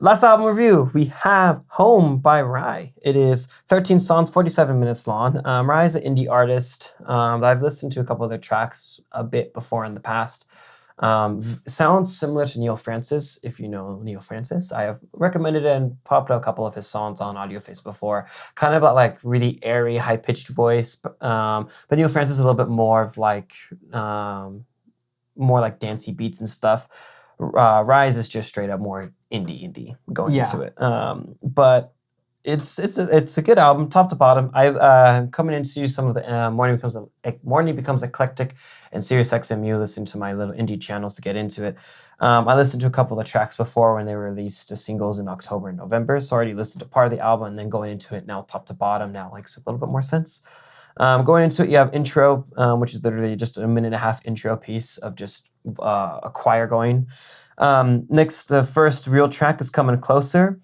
Last album review, we have Home by Rhye. It is 13 songs, 47 minutes long. Rhye is an indie artist. I've listened to a couple of their tracks a bit before in the past. Sounds similar to Neil Francis, if you know Neil Francis. I have recommended and popped a couple of his songs on Audioface before. Kind of like really airy, high-pitched voice. But Neil Francis is a little bit more of like, more like dancey beats and stuff. Rhye is just straight up more indie going into it. But it's a good album, top to bottom. I coming into some of the Morning Becomes Eclectic and Sirius XMU. Listen to my little indie channels to get into it. I listened to a couple of the tracks before when they were released as singles in October and November. So I already listened to part of the album and then going into it now top to bottom now makes a little bit more sense. Going into it, you have intro, which is literally just a 1.5-minute intro piece of just a choir going. Next, the first real track is Coming Closer.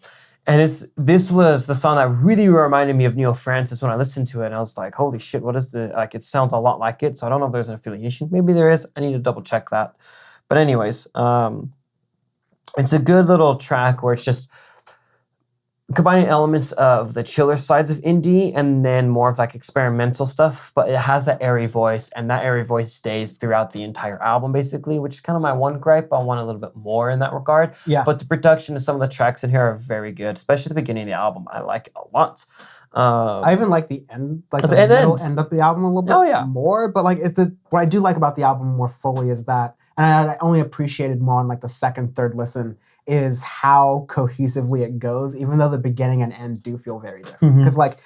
And this was the song that really reminded me of Neil Francis when I listened to it. And I was like, holy shit, what is the, like, it sounds a lot like it. So I don't know if there's an affiliation. Maybe there is. I need to double check that. But anyways, it's a good little track where it's just combining elements of the chiller sides of indie and then more of like experimental stuff, but it has that airy voice, and that airy voice stays throughout the entire album basically, which is kind of my one gripe. I want a little bit more in that regard. Yeah. But the production of some of the tracks in here are very good, especially at the beginning of the album. I like it a lot. I even like the end, like the middle end of the album a little bit more. But like what I do like about the album more fully is that, and I only appreciated more on like the second, third listen, is how cohesively it goes, even though the beginning and end do feel very different. Because like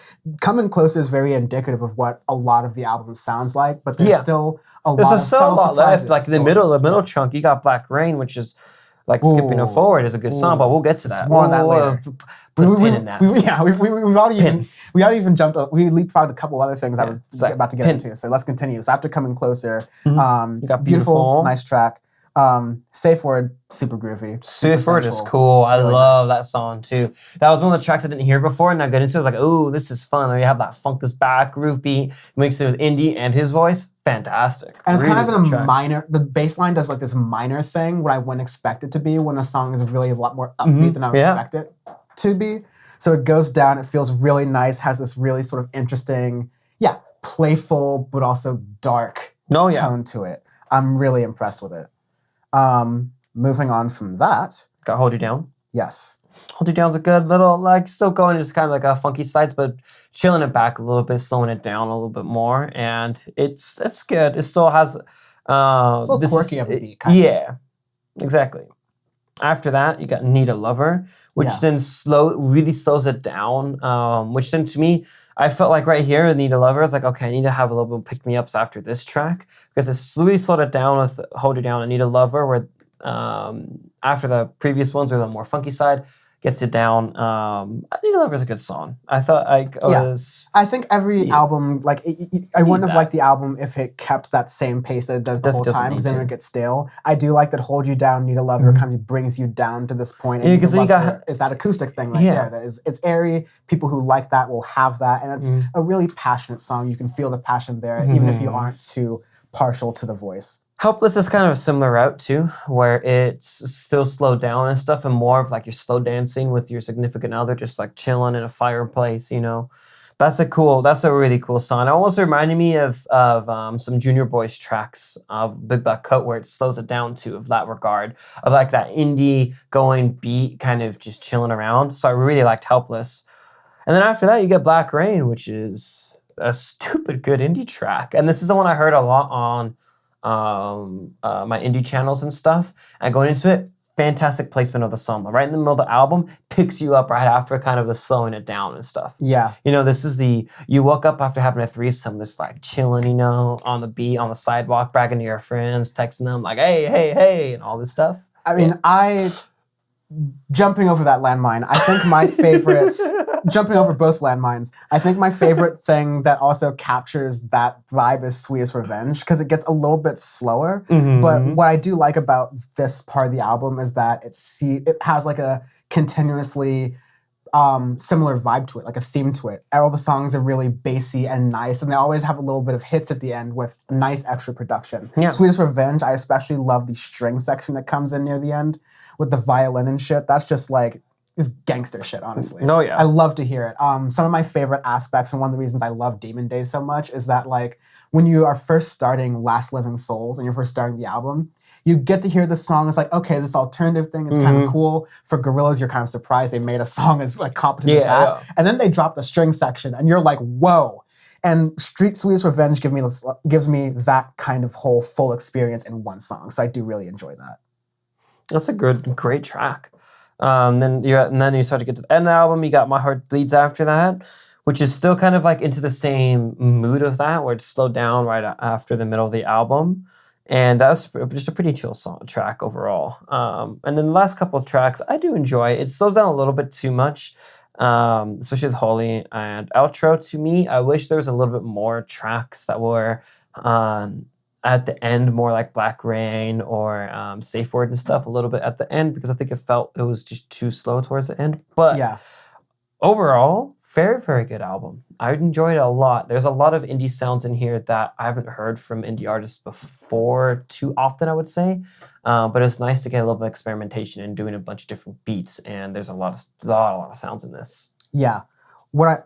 Coming Closer is very indicative of what a lot of the album sounds like, but there's still a lot of subtle surprises. Like the middle chunk, you got Black Rain, which is like skipping it forward is a good song, but we'll get to that. More on that later. Put a pin in that. We already even jumped. We leapfrogged a couple other things I was about to get into. So let's continue. So after Coming Closer, you got beautiful, nice track. Safe Word, super groovy. Safe Word is cool. I love that song too. That was one of the tracks I didn't hear before, and I got into it. I was like, oh, this is fun. There you have that funk is back, groove beat, mixed it with indie and his voice. Fantastic. And it's kind of in a minor, the bass line does like this minor thing, what I wouldn't expect it to be when a song is really a lot more upbeat than I would expect it to be. So it goes down, it feels really nice, has this really sort of interesting, playful, but also dark tone to it. I'm really impressed with it. Moving on from that. Got Hold You Down. Yes. Hold You Down's a good little, like, still going just kind of like a funky sides, but chilling it back a little bit, slowing it down a little bit more. And it's good. It still has... it's a little quirky of a beat, kind of. Yeah, exactly. After that, you got Need a Lover, which then really slows it down, which then to me, I felt like right here, Need a Lover, I was like, okay, I need to have a little bit of pick-me-ups after this track, because it's really slowed it down with Hold You Down and Need a Lover, where after the previous ones were the more funky side, gets it down. Need a Lover is a good song. I thought I think every album, like, I wouldn't have liked the album if it kept that same pace that it does the whole time, because then it would get stale. I do like that Hold You Down, Need a Lover kind of brings you down to this point. And because then you got... It's that acoustic thing right there. That is, it's airy. People who like that will have that. And it's a really passionate song. You can feel the passion there, even if you aren't too partial to the voice. Helpless is kind of a similar route too, where it's still slowed down and stuff, and more of like you're slow dancing with your significant other, just like chilling in a fireplace, you know. That's a really cool song. It almost reminded me of some Junior Boys tracks of Big Black Coat, where it slows it down too, of that regard, of like that indie going beat, kind of just chilling around. So I really liked Helpless. And then after that, you get Black Rain, which is a stupid good indie track. And this is the one I heard a lot on my indie channels and stuff. And going into it, fantastic placement of the song. Right in the middle of the album, picks you up right after kind of the slowing it down and stuff. Yeah. You know, this is you woke up after having a threesome, just like chilling, you know, on the beat, on the sidewalk, bragging to your friends, texting them like, hey, and all this stuff. I mean, jumping over that landmine, I think my favorite, jumping over both landmines, I think my favorite thing that also captures that vibe is Sweetest Revenge, because it gets a little bit slower. But what I do like about this part of the album is that it has like a continuously similar vibe to it, like a theme to it. All the songs are really bassy and nice, and they always have a little bit of hits at the end with nice extra production. Yeah. Sweetest Revenge, I especially love the string section that comes in near the end with the violin and shit. That's just like, is gangster shit, honestly. No, yeah. I love to hear it. Some of my favorite aspects, and one of the reasons I love Demon Days so much, is that like when you are first starting Last Living Souls and you're first starting the album, you get to hear the song. It's like, okay, this alternative thing, it's kind of cool. For Gorillaz, you're kind of surprised they made a song as like competent as that. Yeah. And then they drop the string section and you're like, whoa. And Street Sweetest Revenge gives me that kind of whole full experience in one song. So I do really enjoy that. That's a great track. Then you start to get to the end of the album. You got My Heart Bleeds after that, which is still kind of like into the same mood of that, where it's slowed down right after the middle of the album. And that was just a pretty chill track overall. And then the last couple of tracks, I do enjoy. It slows down a little bit too much, especially with Holy and Outro. To me, I wish there was a little bit more tracks that were at the end, more like Black Rain or Safe Word and stuff a little bit at the end, because I think it was just too slow towards the end. But yeah, overall, very, very good album. I enjoyed it a lot. There's a lot of indie sounds in here that I haven't heard from indie artists before too often, I would say. But it's nice to get a little bit of experimentation and doing a bunch of different beats. And there's a lot of sounds in this. Yeah. The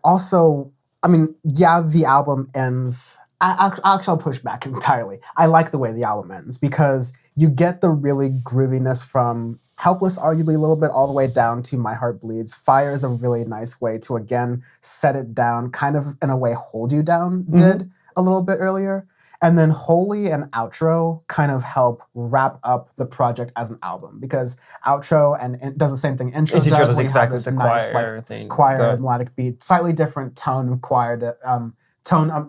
album ends. I'll push back entirely. I like the way the album ends because you get the really grooviness from Helpless, arguably a little bit, all the way down to My Heart Bleeds. Fire is a really nice way to, again, set it down, kind of, in a way, Hold You Down did a little bit earlier. And then Holy and Outro kind of help wrap up the project as an album, because Outro and it does the same thing intro does exactly the nice, choir thing. Choir, melodic beat, slightly different tone of choir,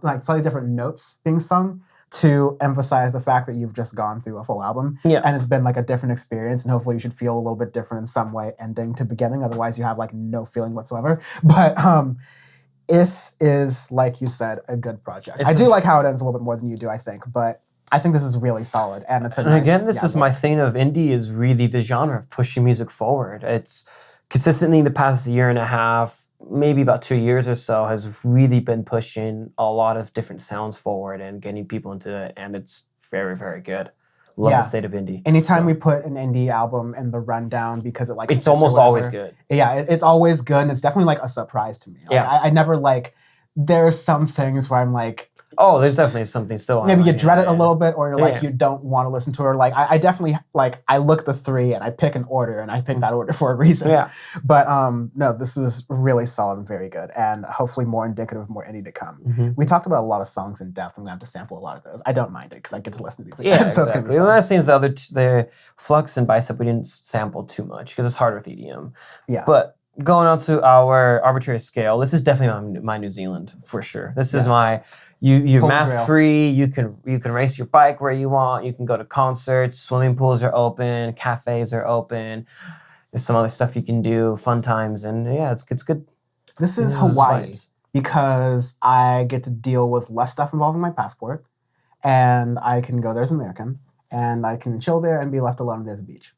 like slightly different notes being sung to emphasize the fact that you've just gone through a full album. Yeah. And it's been like a different experience, and hopefully you should feel a little bit different in some way ending to beginning. Otherwise you have like no feeling whatsoever. But this is, like you said, a good project. I do like how it ends a little bit more than you do, I think, but I think this is really solid. And it's this is my thing of indie, is really the genre of pushing music forward. It's consistently in the past year and a half, maybe about 2 years or so, has really been pushing a lot of different sounds forward and getting people into it, and it's very, very good. Love the state of indie. Anytime we put an indie album in the rundown, because it's almost always good. Yeah, it's always good, and it's definitely like a surprise to me. Like, I never like, there's some things where I'm like, oh, there's definitely something still on. Maybe you dread it a little bit, or you're like, you don't want to listen to it. Or like, I definitely, like, I look the three and I pick an order, and I pick that order for a reason. Yeah. But no, this was really solid and very good, and hopefully more indicative of more indie to come. We talked about a lot of songs in depth, and we have to sample a lot of those. I don't mind it, because I get to listen to these again. Yeah, so exactly. The last thing is the Flux and Bicep, we didn't sample too much, because it's harder with EDM. Yeah. But going on to our arbitrary scale, this is definitely my New Zealand for sure. This is my you're mask free. You can race your bike where you want. You can go to concerts. Swimming pools are open. Cafes are open. There's some other stuff you can do. Fun times, and yeah, it's good. This is Hawaii because I get to deal with less stuff involving my passport, and I can go there as an American, and I can chill there and be left alone. There's a beach.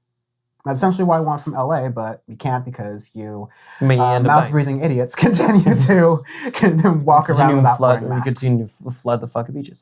That's essentially what I want from LA, but we can't, because you mouth-breathing idiots continue to walk around without wearing masks. We continue to flood the fucking beaches.